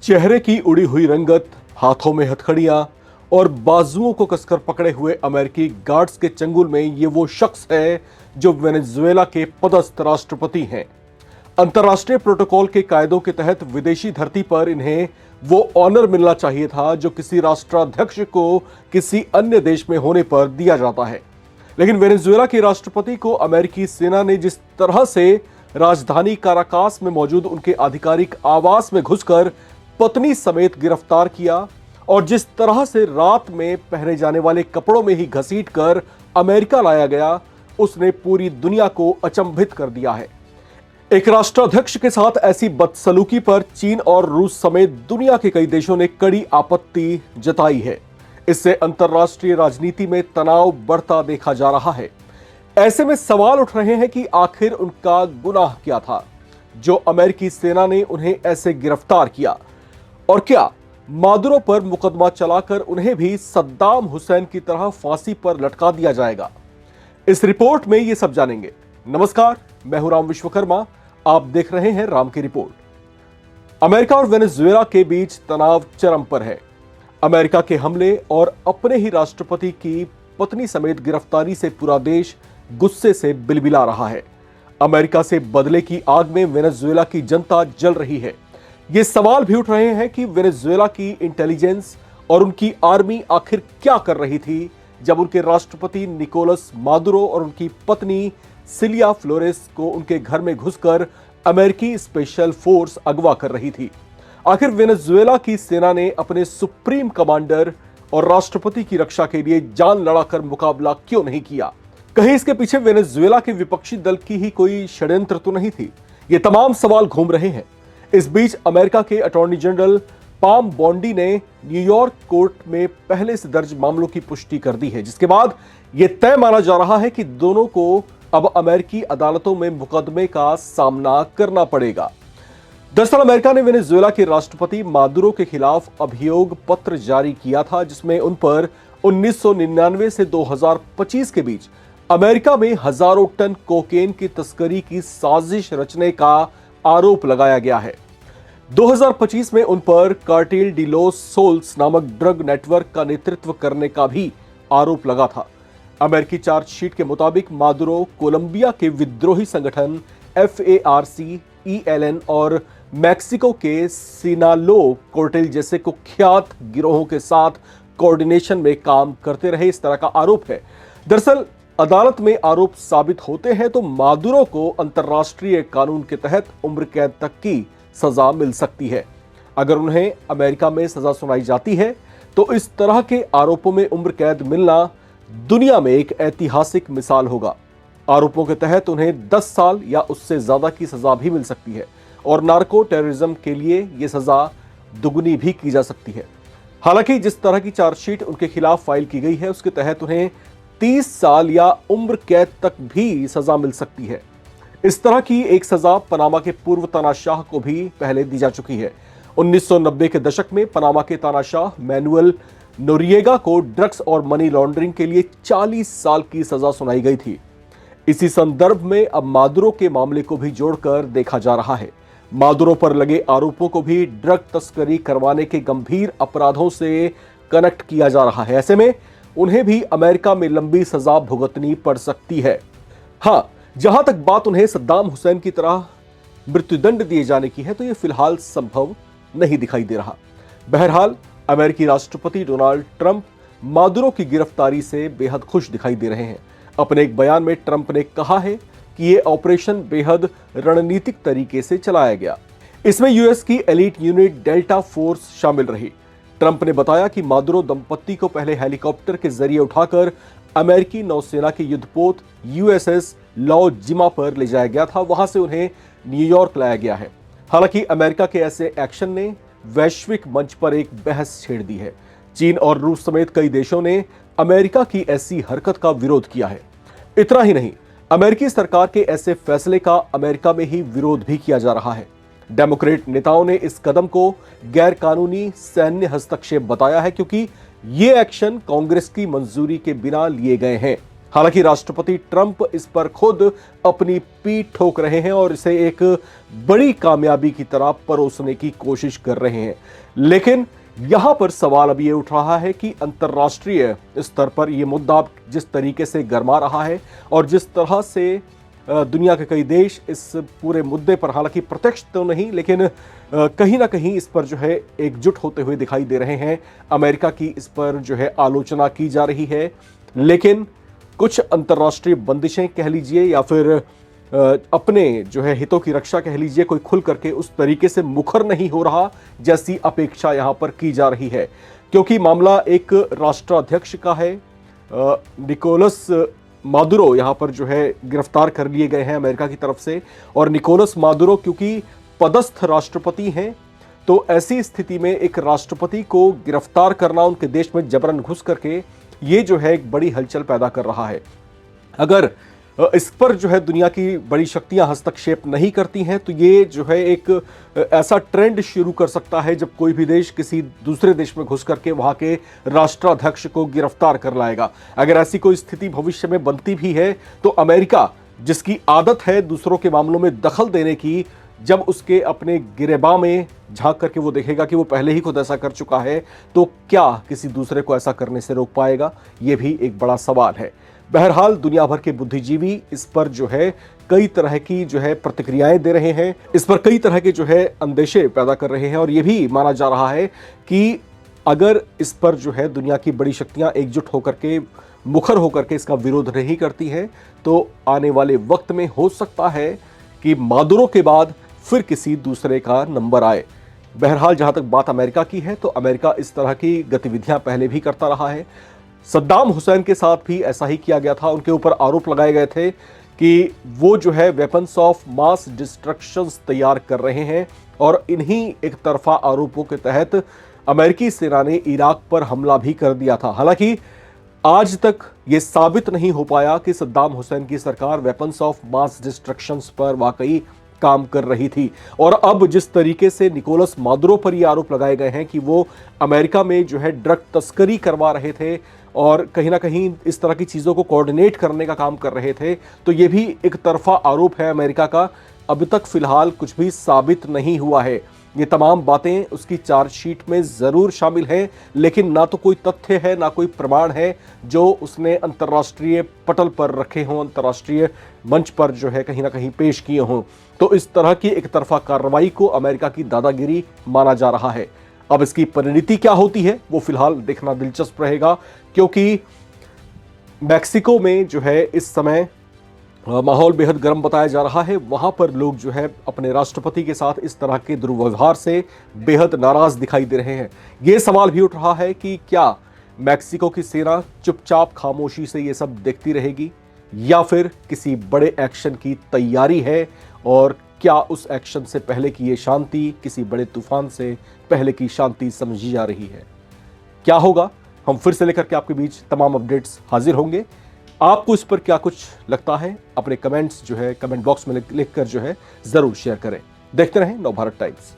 चेहरे की उड़ी हुई रंगत, हाथों में हथकड़ियां और बाजुओं को कसकर पकड़े हुए अमेरिकी गार्ड्स के चंगुल में ये वो शख्स है जो वेनेजुएला के पदस्थ राष्ट्रपति हैं। अंतर्राष्ट्रीय प्रोटोकॉल के कायदों के तहत विदेशी धरती पर इन्हें वो ऑनर मिलना चाहिए था जो किसी राष्ट्राध्यक्ष को किसी अन्य देश में होने पर दिया जाता है। लेकिन वेनेजुएला के राष्ट्रपति को अमेरिकी सेना ने जिस तरह से राजधानी काराकास में मौजूद उनके आधिकारिक आवास में घुसकर पत्नी समेत गिरफ्तार किया और जिस तरह से रात में पहने जाने वाले कपड़ों में ही घसीटकर अमेरिका लाया गया, उसने पूरी दुनिया को अचंभित कर दिया है। एक राष्ट्राध्यक्ष के साथ ऐसी बदसलूकी पर चीन और रूस समेत दुनिया के कई देशों ने कड़ी आपत्ति जताई है। इससे अंतर्राष्ट्रीय राजनीति में तनाव बढ़ता देखा जा रहा है। ऐसे में सवाल उठ रहे हैं कि आखिर उनका गुनाह क्या था जो अमेरिकी सेना ने उन्हें ऐसे गिरफ्तार किया, और क्या मादुरो पर मुकदमा चलाकर उन्हें भी सद्दाम हुसैन की तरह फांसी पर लटका दिया जाएगा। इस रिपोर्ट में ये सब जानेंगे। नमस्कार, मैं हूं राम विश्वकर्मा, आप देख रहे हैं राम की रिपोर्ट। अमेरिका और वेनेजुएला के बीच तनाव चरम पर है। अमेरिका के हमले और अपने ही राष्ट्रपति की पत्नी समेत गिरफ्तारी से पूरा देश गुस्से से बिलबिला रहा है। अमेरिका से बदले की आग में वेनेजुएला की जनता जल रही है। ये सवाल भी उठ रहे हैं कि वेनेजुएला की इंटेलिजेंस और उनकी आर्मी आखिर क्या कर रही थी जब उनके राष्ट्रपति निकोलस मादुरो और उनकी पत्नी सिलिया फ्लोरेस को उनके घर में घुसकर अमेरिकी स्पेशल फोर्स अगवा कर रही थी। आखिर वेनेजुएला की सेना ने अपने सुप्रीम कमांडर और राष्ट्रपति की रक्षा के लिए जान लड़ाकर मुकाबला क्यों नहीं किया? कहीं इसके पीछे वेनेजुएला के विपक्षी दल की ही कोई षड्यंत्र तो नहीं थी? ये तमाम सवाल घूम रहे हैं। इस बीच अमेरिका के अटॉर्नी जनरल पाम बॉन्डी ने न्यूयॉर्क कोर्ट में पहले से दर्ज मामलों की पुष्टि कर दी है, जिसके बाद यह तय माना जा रहा है कि दोनों को अब अमेरिकी अदालतों में मुकदमे का सामना करना पड़ेगा। दरअसल अमेरिका ने वेनेजुएला के राष्ट्रपति मादुरो के खिलाफ अभियोग पत्र जारी किया था, जिसमें उन पर 1999 से 2025 के बीच अमेरिका में हजारों टन कोकेन की तस्करी की साजिश रचने का आरोप लगाया गया है। 2025 में उन पर कार्टेल डी लोस सोल्स नामक ड्रग नेटवर्क का नेतृत्व करने का भी आरोप लगा था। अमेरिकी चार्जशीट के मुताबिक मादुरो कोलंबिया के विद्रोही संगठन FARC, ELN और मैक्सिको के सिनालो कार्टेल जैसे कुख्यात गिरोहों के साथ कोऑर्डिनेशन में काम करते रहे, इस तरह का आरोप है। दरअसल अदालत में आरोप साबित होते हैं तो मादुरो को अंतर्राष्ट्रीय कानून के तहत उम्र कैद तक की सजा मिल सकती है। अगर उन्हें अमेरिका में सजा सुनाई जाती है तो इस तरह के आरोपों में उम्र कैद मिलना दुनिया में एक ऐतिहासिक मिसाल होगा। आरोपों के तहत उन्हें 10 साल या उससे ज्यादा की सजा भी मिल सकती है और नार्को टेररिज्म के लिए यह सजा दुगनी भी की जा सकती है। हालांकि जिस तरह की चार्जशीट उनके खिलाफ फाइल की गई है उसके तहत उन्हें 30 साल या उम्र कैद तक भी सजा मिल सकती है। इस तरह की एक सजा पनामा के पूर्व तानाशाह को भी पहले दी जा चुकी है। 1990 के दशक में पनामा के तानाशाह मैनुअल नोरिएगा को ड्रग्स और मनी लॉन्ड्रिंग के लिए 40 साल की सजा सुनाई गई थी। इसी संदर्भ में अब मादुरो के मामले को भी जोड़कर देखा जा रहा है। मादुरो पर लगे आरोपों को भी ड्रग तस्करी करवाने के गंभीर अपराधों से कनेक्ट किया जा रहा है। ऐसे में उन्हें भी अमेरिका में लंबी सजा भुगतनी पड़ सकती है। हां, जहां तक बात उन्हें सद्दाम हुसैन की तरह मृत्युदंड दिए जाने की है तो यह फिलहाल संभव नहीं दिखाई दे रहा। बहरहाल अमेरिकी राष्ट्रपति डोनाल्ड ट्रंप मादुरो की गिरफ्तारी से बेहद खुश दिखाई दे रहे हैं। अपने एक बयान में ट्रंप ने कहा है कि यह ऑपरेशन बेहद रणनीतिक तरीके से चलाया गया। इसमें यूएस की एलीट यूनिट डेल्टा फोर्स शामिल रही। ट्रंप ने बताया कि मादुरो दंपत्ति को पहले हेलीकॉप्टर के जरिए उठाकर अमेरिकी नौसेना के युद्धपोत USS लाओ जिमा पर ले जाया गया था। वहां से उन्हें न्यूयॉर्क लाया गया है। हालांकि अमेरिका के ऐसे एक्शन ने वैश्विक मंच पर एक बहस छेड़ दी है। चीन और रूस समेत कई देशों ने अमेरिका की ऐसी हरकत का विरोध किया है। इतना ही नहीं, अमेरिकी सरकार के ऐसे फैसले का अमेरिका में ही विरोध भी किया जा रहा है। डेमोक्रेट नेताओं ने इस कदम को गैर कानूनी सैन्य हस्तक्षेप बताया है क्योंकि ये एक्शन कांग्रेस की मंजूरी के बिना लिए गए हैं। हालांकि राष्ट्रपति ट्रंप इस पर खुद अपनी पीठ ठोक रहे हैं और इसे एक बड़ी कामयाबी की तरह परोसने की कोशिश कर रहे हैं। लेकिन यहां पर सवाल अब यह उठ रहा है कि अंतर्राष्ट्रीय स्तर पर यह मुद्दा जिस तरीके से गर्मा रहा है और जिस तरह से दुनिया के कई देश इस पूरे मुद्दे पर, हालांकि प्रत्यक्ष तो नहीं लेकिन कहीं ना कहीं इस पर जो है एकजुट होते हुए दिखाई दे रहे हैं। अमेरिका की इस पर जो है आलोचना की जा रही है, लेकिन कुछ अंतर्राष्ट्रीय बंदिशें कह लीजिए या फिर अपने जो है हितों की रक्षा कह लीजिए, कोई खुल करके उस तरीके से मुखर नहीं हो रहा जैसी अपेक्षा यहां पर की जा रही है। क्योंकि मामला एक राष्ट्राध्यक्ष का है। निकोलस मादुरो यहां पर जो है गिरफ्तार कर लिए गए हैं अमेरिका की तरफ से, और निकोलस मादुरो क्योंकि पदस्थ राष्ट्रपति हैं, तो ऐसी स्थिति में एक राष्ट्रपति को गिरफ्तार करना, उनके देश में जबरन घुस करके, ये जो है एक बड़ी हलचल पैदा कर रहा है। अगर इस पर जो है दुनिया की बड़ी शक्तियां हस्तक्षेप नहीं करती हैं तो ये जो है एक ऐसा ट्रेंड शुरू कर सकता है जब कोई भी देश किसी दूसरे देश में घुस करके वहां के राष्ट्राध्यक्ष को गिरफ्तार कर लाएगा। अगर ऐसी कोई स्थिति भविष्य में बनती भी है तो अमेरिका, जिसकी आदत है दूसरों के मामलों में दखल देने की, जब उसके अपने गिरेबां में झांक करके वो देखेगा कि वो पहले ही खुद ऐसा कर चुका है, तो क्या किसी दूसरे को ऐसा करने से रोक पाएगा? ये भी एक बड़ा सवाल है। बहरहाल दुनिया भर के बुद्धिजीवी इस पर जो है कई तरह की जो है प्रतिक्रियाएं दे रहे हैं, इस पर कई तरह के जो है अंदेशे पैदा कर रहे हैं, और ये भी माना जा रहा है कि अगर इस पर जो है दुनिया की बड़ी शक्तियां एकजुट होकर के, मुखर होकर के इसका विरोध नहीं करती हैं, तो आने वाले वक्त में हो सकता है कि मादुरो के बाद फिर किसी दूसरे का नंबर आए। बहरहाल जहां तक बात अमेरिका की है तो अमेरिका इस तरह की गतिविधियां पहले भी करता रहा है। सद्दाम हुसैन के साथ भी ऐसा ही किया गया था। उनके ऊपर आरोप लगाए गए थे कि वो जो है वेपन्स ऑफ मास डिस्ट्रक्शंस तैयार कर रहे हैं, और इन्हीं एक तरफा आरोपों के तहत अमेरिकी सेना ने इराक पर हमला भी कर दिया था। हालांकि आज तक ये साबित नहीं हो पाया कि सद्दाम हुसैन की सरकार वेपन्स ऑफ मास डिस्ट्रक्शंस पर वाकई काम कर रही थी। और अब जिस तरीके से निकोलस मादुरो पर ये आरोप लगाए गए हैं कि वो अमेरिका में जो है ड्रग तस्करी करवा रहे थे और कहीं ना कहीं इस तरह की चीज़ों को कोऑर्डिनेट करने का काम कर रहे थे, तो ये भी एक तरफा आरोप है अमेरिका का। अभी तक फिलहाल कुछ भी साबित नहीं हुआ है। ये तमाम बातें उसकी चार्जशीट में ज़रूर शामिल हैं, लेकिन ना तो कोई तथ्य है ना कोई प्रमाण है जो उसने अंतर्राष्ट्रीय पटल पर रखे हों, अंतर्राष्ट्रीय मंच पर जो है कहीं ना कहीं पेश किए हों। तो इस तरह की एक तरफा कार्रवाई को अमेरिका की दादागिरी माना जा रहा है। अब इसकी परिणति क्या होती है वो फिलहाल देखना दिलचस्प रहेगा, क्योंकि मैक्सिको में जो है इस समय माहौल बेहद गर्म बताया जा रहा है। वहां पर लोग जो है अपने राष्ट्रपति के साथ इस तरह के दुर्व्यवहार से बेहद नाराज दिखाई दे रहे हैं। यह सवाल भी उठ रहा है कि क्या मैक्सिको की सेना चुपचाप खामोशी से ये सब देखती रहेगी, या फिर किसी बड़े एक्शन की तैयारी है, और क्या उस एक्शन से पहले की ये शांति किसी बड़े तूफान से पहले की शांति समझी जा रही है? क्या होगा, हम फिर से लेकर के आपके बीच तमाम अपडेट्स हाजिर होंगे। आपको इस पर क्या कुछ लगता है अपने कमेंट्स जो है कमेंट बॉक्स में लिखकर जो है जरूर शेयर करें। देखते रहें नवभारत टाइम्स।